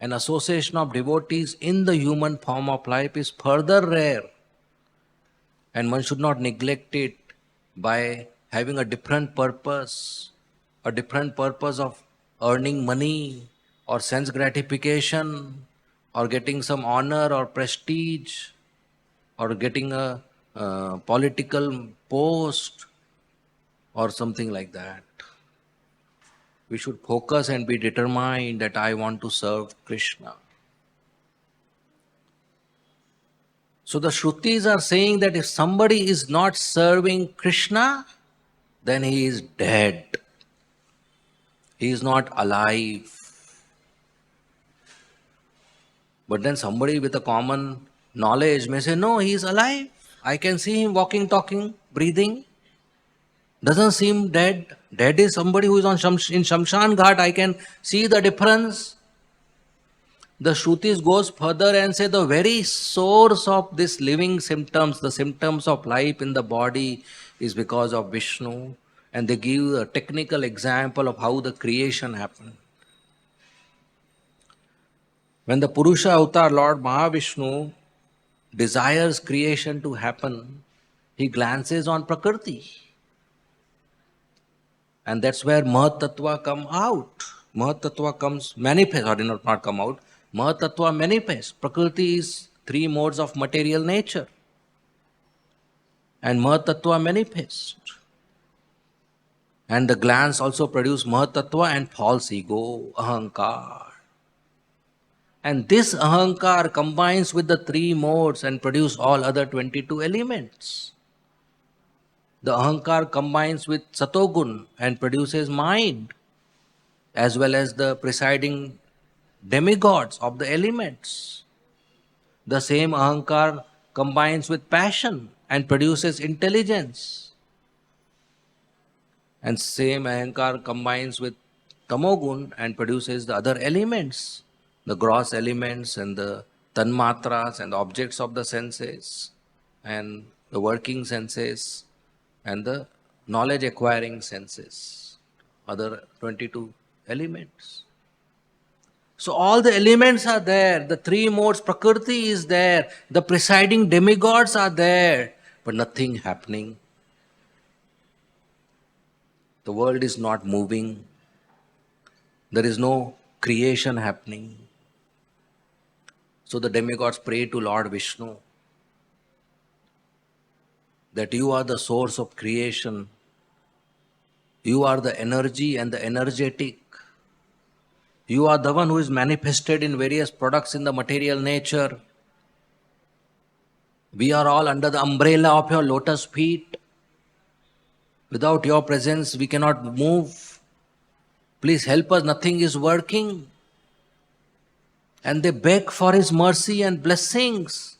A: An association of devotees in the human form of life is further rare. And one should not neglect it by having a different purpose of earning money or sense gratification or getting some honor or prestige or getting a political post or something like that. We should focus and be determined that I want to serve Krishna. So the Shrutis are saying that if somebody is not serving Krishna, then he is dead. He is not alive. But then somebody with a common knowledge may say, no, he is alive. I can see him walking, talking, breathing. Doesn't seem dead. Dead is somebody who is in Shamshan Ghat. I can see the difference. The Shrutis goes further and say the very source of this living symptoms, the symptoms of life in the body, is because of Vishnu. And they give a technical example of how the creation happened. When the Purusha avatar, Lord Mahavishnu, desires creation to happen, he glances on Prakriti. And that's where Mahat Tattva come out. Mahat Tattva comes manifest, or not come out. Mahat Tattva manifest. Prakriti is three modes of material nature. And Mahat Tattva manifest. And the glands also produce Mahat Tattva and false ego, Ahankar. And this Ahankar combines with the three modes and produce all other 22 elements. The Ahankar combines with Satogun and produces mind, as well as the presiding demigods of the elements. The same Ahankar combines with passion and produces intelligence. And same Ahankar combines with Tamogun and produces the other elements, the gross elements and the tanmatras and the objects of the senses and the working senses and the knowledge acquiring senses, other 22 elements. So all the elements are there, the three modes, Prakriti is there, the presiding demigods are there, but nothing happening. The world is not moving. There is no creation happening. So the demigods pray to Lord Vishnu that you are the source of creation. You are the energy and the energetic. You are the one who is manifested in various products in the material nature. We are all under the umbrella of your lotus feet. Without your presence, we cannot move. Please help us, nothing is working. And they beg for his mercy and blessings.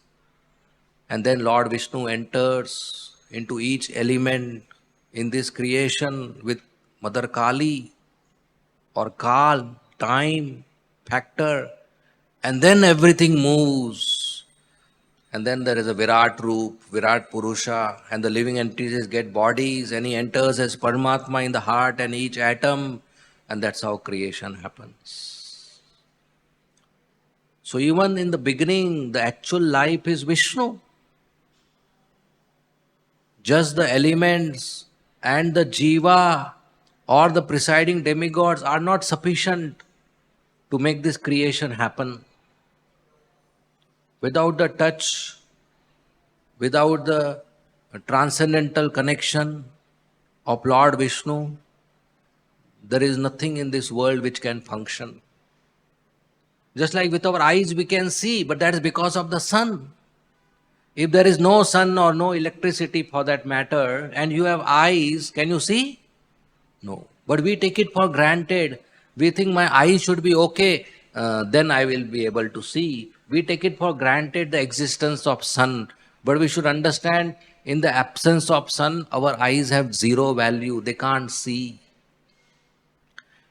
A: And then Lord Vishnu enters into each element in this creation with Mother Kali or Kal, time, factor, and then everything moves. And then there is a Virat Roop, Virat Purusha, and the living entities get bodies, and he enters as Paramatma in the heart and each atom, and that's how creation happens. So even in the beginning, the actual life is Vishnu. Just the elements and the jiva or the presiding demigods are not sufficient to make this creation happen. Without the touch, without the transcendental connection of Lord Vishnu, there is nothing in this world which can function. Just like with our eyes we can see, but that is because of the sun. If there is no sun or no electricity for that matter, and you have eyes, can you see? No. But we take it for granted. We think my eyes should be okay, then I will be able to see. We take it for granted the existence of sun. But we should understand in the absence of sun, our eyes have zero value. They can't see.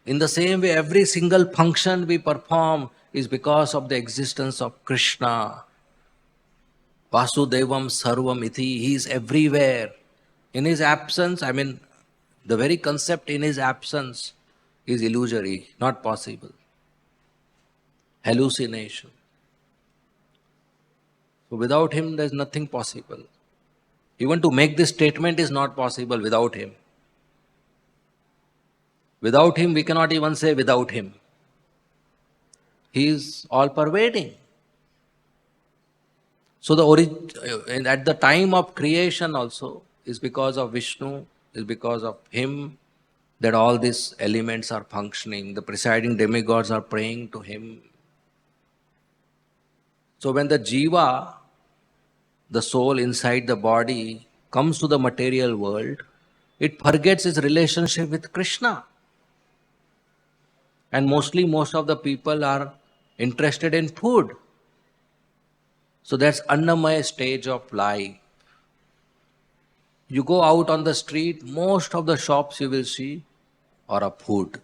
A: In the same way, every single function we perform is because of the existence of Krishna. Vasudevam Sarvam Iti. He is everywhere. In his absence, the very concept in his absence is illusory, not possible. Hallucination. So without him, there is nothing possible. Even to make this statement is not possible without him. Without him, we cannot even say without him. He is all pervading. So at the time of creation also is because of Vishnu, is because of him that all these elements are functioning. The presiding demigods are praying to him. So when the jiva, the soul inside the body, comes to the material world, it forgets its relationship with Krishna. And mostly most of the people are interested in food. So that's Annamaya stage of life. You go out on the street, most of the shops you will see are of food.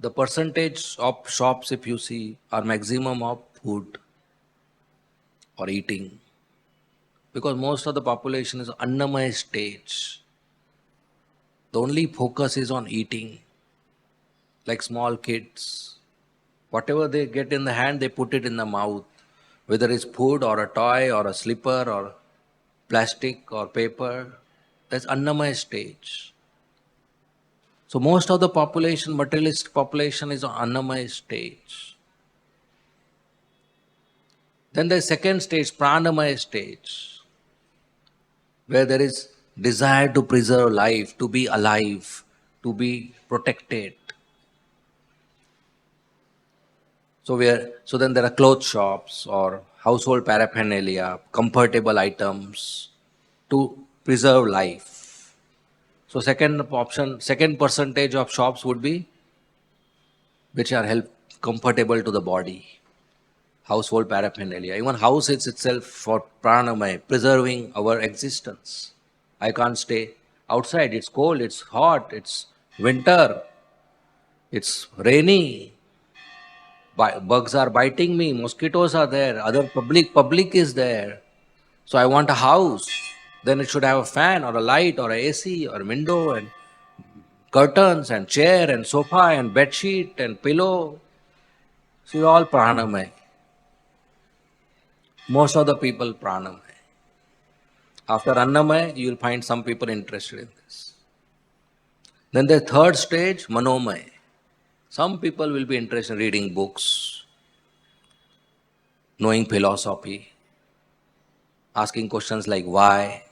A: The percentage of shops, if you see, are maximum of food or eating. Because most of the population is Annamaya stage. The only focus is on eating. Like small kids. Whatever they get in the hand, they put it in the mouth. Whether it's food or a toy or a slipper or plastic or paper, that's Annamaya stage. So most of the population, materialist population, is on Annamaya stage. Then the second stage, Pranamaya stage, where there is desire to preserve life, to be alive, to be protected. So then there are clothes shops or household paraphernalia, comfortable items to preserve life. So second percentage of shops would be which are comfortable to the body. Household paraphernalia. Even house is itself for pranamaya, preserving our existence. I can't stay outside. It's cold, it's hot, it's winter, it's rainy. Bugs are biting me, mosquitoes are there, other public is there. So I want a house. Then it should have a fan or a light or a AC or a window and curtains and chair and sofa and bed sheet and pillow. So all pranamaya. Most of the people pranamaya. After annamaya, you will find some people interested in this. Then the third stage, manomaya. Some people will be interested in reading books, knowing philosophy, asking questions like why,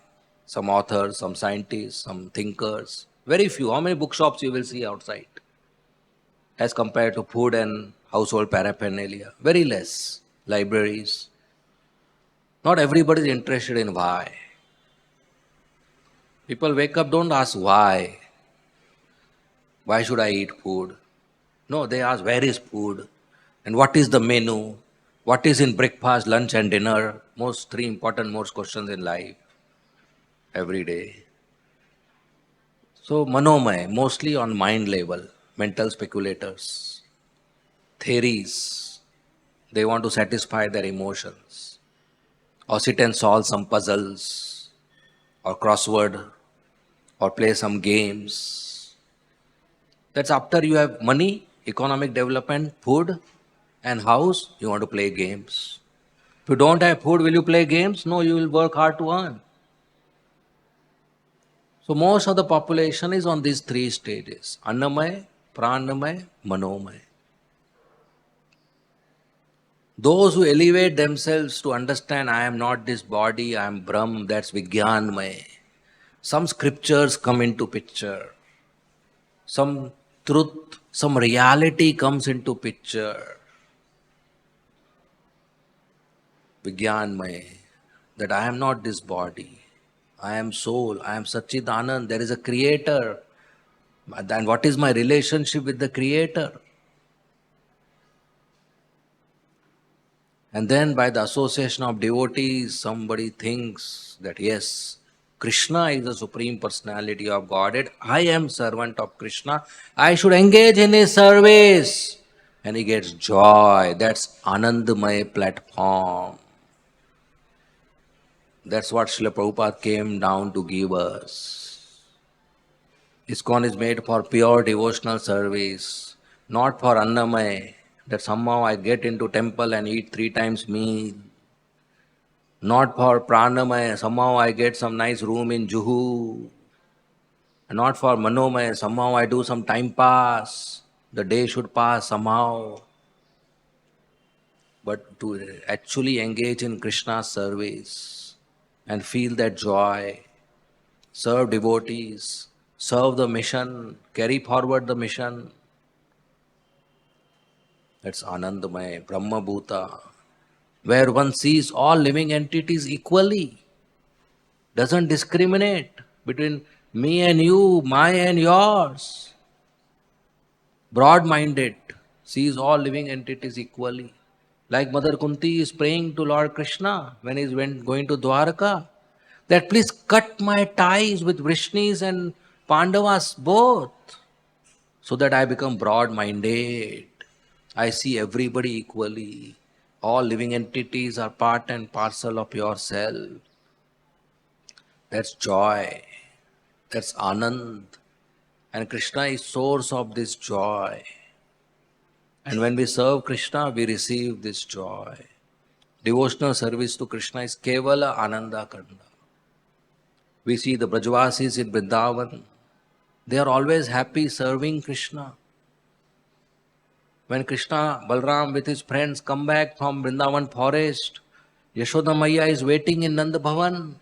A: some authors, some scientists, some thinkers. Very few. How many bookshops you will see outside as compared to food and household paraphernalia? Very less. Libraries. Not everybody is interested in why. People wake up, don't ask why. Why should I eat food? No, they ask where is food and what is the menu, what is in breakfast, lunch and dinner. Most three important most questions in life every day. So manomaya, mostly on mind level, mental speculators, theories. They want to satisfy their emotions or sit and solve some puzzles or crossword or play some games. That's after you have money, economic development, food and house, you want to play games. If you don't have food, will you play games? No, you will work hard to earn. So most of the population is on these three stages: Annamaya, Pranamaya, Manomaya. Those who elevate themselves to understand I am not this body, I am Brahm, that's Vijnanmaya. Some scriptures come into picture. Some truth, some reality comes into picture. Vijnanmaya. That I am not this body. I am soul. I am Satchidanand. There is a creator. And what is my relationship with the creator? And then by the association of devotees, somebody thinks that yes, Krishna is the Supreme Personality of Godhead. I am servant of Krishna. I should engage in his service. And he gets joy. That's Anandamaya platform. That's what Srila Prabhupada came down to give us. ISKCON is made for pure devotional service, not for Annamaya, that somehow I get into temple and eat 3 times meal. Not for Pranamaya, somehow I get some nice room in Juhu. Not for Manomaya, somehow I do some time pass. The day should pass somehow. But to actually engage in Krishna's service and feel that joy, serve devotees, serve the mission, carry forward the mission. That's Anandamaya, Brahma Bhuta, where one sees all living entities equally, doesn't discriminate between me and you, my and yours. Broad minded, sees all living entities equally. Like Mother Kunti is praying to Lord Krishna when he is going to Dwarka, that please cut my ties with Vrishnis and Pandavas both, so that I become broad minded. I see everybody equally. All living entities are part and parcel of yourself. That's joy. That's Anand. And Krishna is source of this joy. And when we serve Krishna, we receive this joy. Devotional service to Krishna is Kevala Ananda Kanda. We see the Brajvasis in Vrindavan. They are always happy serving Krishna. When Krishna, Balram with his friends come back from Vrindavan forest, Yashoda Maya is waiting in Nanda Bhavan.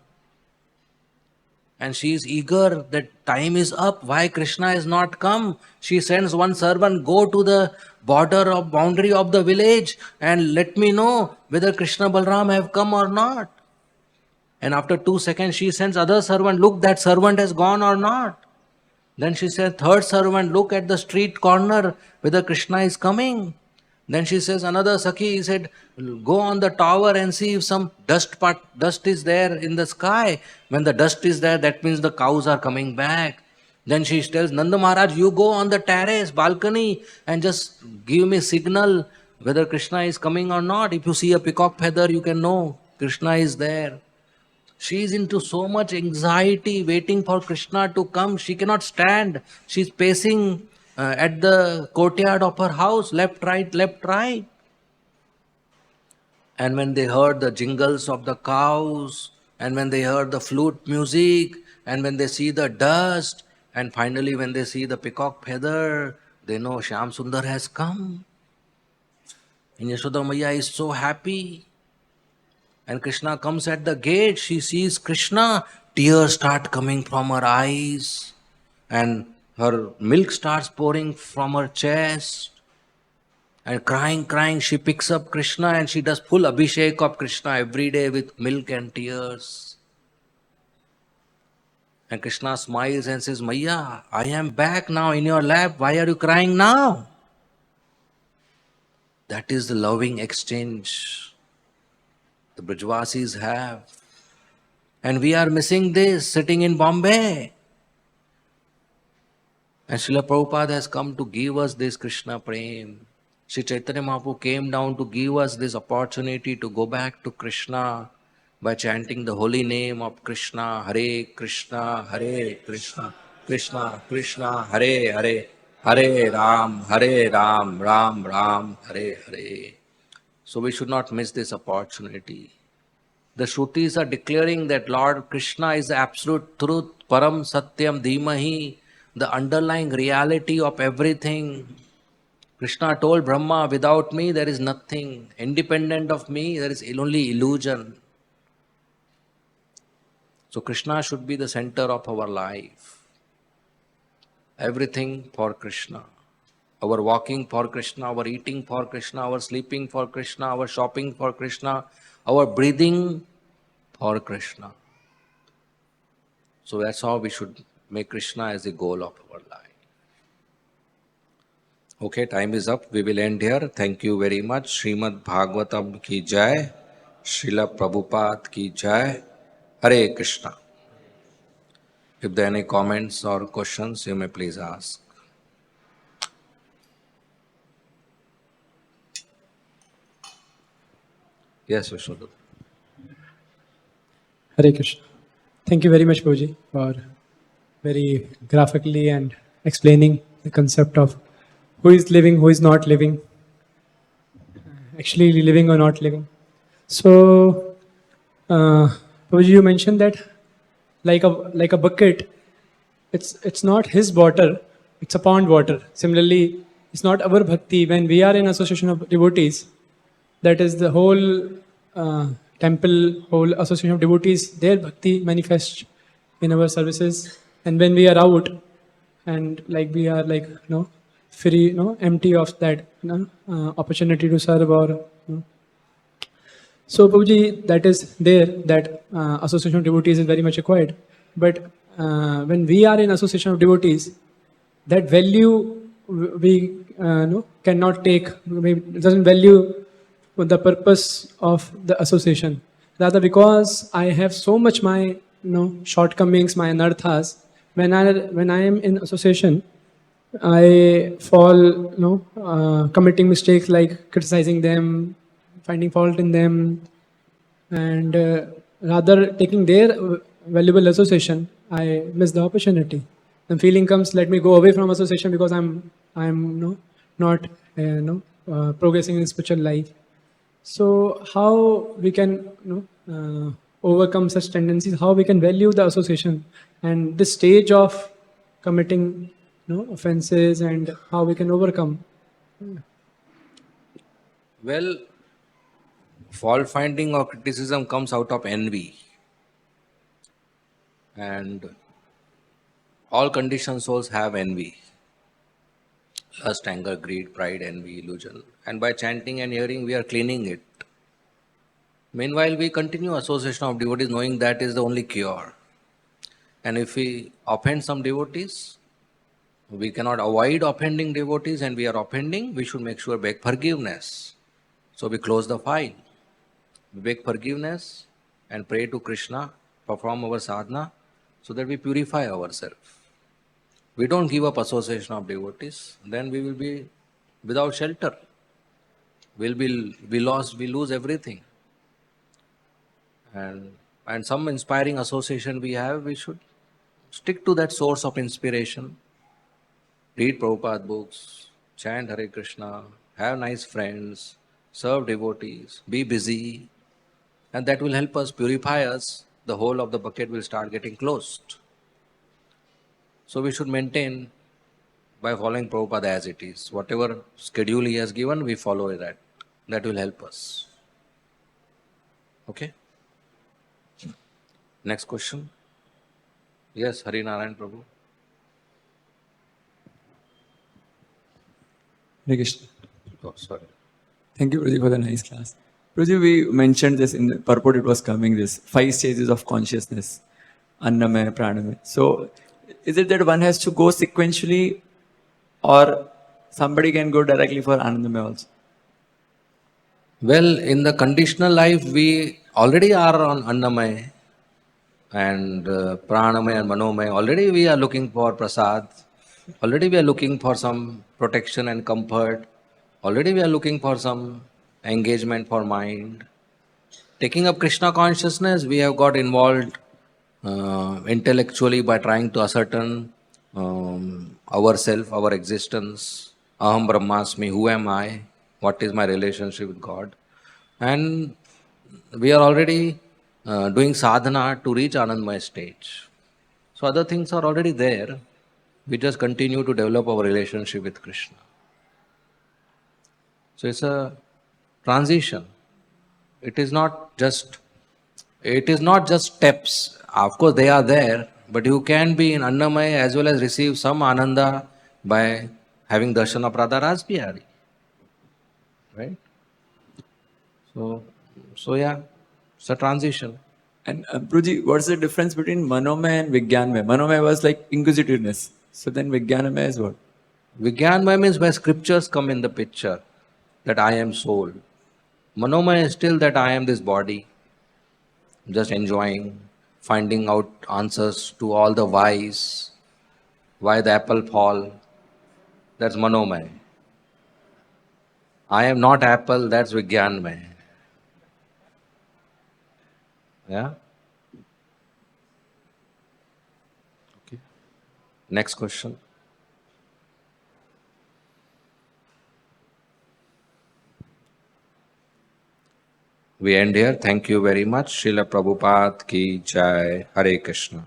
A: And she is eager that time is up. Why Krishna has not come? She sends one servant, go to the boundary of the village and let me know whether Krishna Balram have come or not. And after 2 seconds, she sends other servant, look, that servant has gone or not. Then she says, third servant, look at the street corner whether Krishna is coming. Then she says, another Sakhi, he said, go on the tower and see if some dust is there in the sky. When the dust is there, that means the cows are coming back. Then she tells, Nanda Maharaj, you go on the terrace, balcony, and just give me signal whether Krishna is coming or not. If you see a peacock feather, you can know Krishna is there. She is into so much anxiety waiting for Krishna to come. She cannot stand. She is pacing at the courtyard of her house, left, right, left, right. And when they heard the jingles of the cows, and when they heard the flute music, and when they see the dust, and finally when they see the peacock feather, they know Shyam Sundar has come. And Yashoda Maya is so happy. And Krishna comes at the gate, she sees Krishna, tears start coming from her eyes, and her milk starts pouring from her chest. And crying, she picks up Krishna and she does full abhishek of Krishna every day with milk and tears. And Krishna smiles and says, Maya, I am back now in your lap. Why are you crying now? That is the loving exchange the Brajvasis have. And we are missing this sitting in Bombay. And Srila Prabhupada has come to give us this Krishna Prem. Sri Chaitanya Mahaprabhu came down to give us this opportunity to go back to Krishna by chanting the holy name of Krishna, Hare Krishna, Hare Krishna, Krishna Krishna, Hare Hare, Hare Ram, Ram Ram, Hare Hare. So we should not miss this opportunity. The Shrutis are declaring that Lord Krishna is the absolute truth, Param Satyam Dhimahi, the underlying reality of everything. Krishna told Brahma, without me there is nothing. Independent of me there is only illusion. So Krishna should be the center of our life. Everything for Krishna. Our walking for Krishna, our eating for Krishna, our sleeping for Krishna, our shopping for Krishna, our breathing for Krishna. So that's how we should make Krishna as the goal of our life. Okay, time is up. We will end here. Thank you very much. Srimad Bhagavatam ki jai. Srila Prabhupada ki jai. Hare Krishna. If there are any comments or questions, you may please ask. Yes, Vishnu.
B: Hare Krishna. Thank you very much, Prabhuji, for very graphically and explaining the concept of who is living, who is not living, actually living or not living. So, Prabhuji, you mentioned that like a bucket, it's not his water, it's a pond water. Similarly, it's not our bhakti. When we are in association of devotees, that is the whole temple, whole association of devotees, their bhakti manifests in our services. And when we are out and like we are like, free, empty of that opportunity to serve or, So, Prabhuji, that is there, that association of devotees is very much acquired. But when we are in association of devotees, that value we cannot take, it doesn't value the purpose of the association. Rather, because I have so much my shortcomings, my anarthas, when I am in association, I fall committing mistakes like criticizing them, finding fault in them, and rather taking their valuable association, I miss the opportunity. The feeling comes, let me go away from association because I'm not progressing in spiritual life. So how we can overcome such tendencies? How we can value the association and this stage of committing offenses, and how we can overcome?
A: Well, fault finding or criticism comes out of envy. And all conditioned souls have envy. Lust, anger, greed, pride, envy, illusion. And by chanting and hearing, we are cleaning it. Meanwhile, we continue association of devotees knowing that is the only cure. And if we offend some devotees, we cannot avoid offending devotees, and we are offending, we should make sure beg forgiveness. So we close the file. We beg forgiveness and pray to Krishna, perform our sadhana, so that we purify ourselves. We don't give up association of devotees, then we will be without shelter. We lose everything. And some inspiring association we have, we should stick to that source of inspiration. Read Prabhupada books, chant Hare Krishna, have nice friends, serve devotees, be busy, and that will help us, purify us. The whole of the bucket will start getting closed. So we should maintain by following Prabhupada as it is. Whatever schedule he has given, we follow that. That will help us. Okay? Next question. Yes, Hari Narayan Prabhu.
C: Hare Krishna.
A: Oh, sorry.
C: Thank you, Prabhuji, for the nice class. Prabhuji, we mentioned this in the purport, it was coming, this 5 stages of consciousness, Annamaya, Pranamaya. So, is it that one has to go sequentially, or somebody can go directly for Anandamaya also?
A: Well, in the conditional life, we already are on Annamaya and Pranamaya and Manomaya. Already we are looking for prasad. Already we are looking for some protection and comfort. Already we are looking for some engagement for mind. Taking up Krishna consciousness, we have got involved intellectually by trying to ascertain ourself, our existence. Aham Brahmasmi, who am I? What is my relationship with God? And we are already doing sadhana to reach Anandmaya stage. So other things are already there. We just continue to develop our relationship with Krishna. So it's a transition. It is not just steps. Of course they are there, but you can be in Annamaya as well as receive some Ananda by having darshan of Radha Rasbihari. Right? So yeah, it's a transition.
C: And Guruji, what's the difference between Manomaya and Vijnanmaya? Manomaya was like inquisitiveness. So then Vijnanmaya is what?
A: Vijnanmaya means where scriptures come in the picture, that I am soul. Manomaya is still that I am this body, just enjoying, finding out answers to all the whys, why the apple fall. That's Manomaya. I am not apple, that's Vijnanmaya. Yeah? Okay. Next question. We end here. Thank you very much. Srila Prabhupada ki jai. Hare Krishna.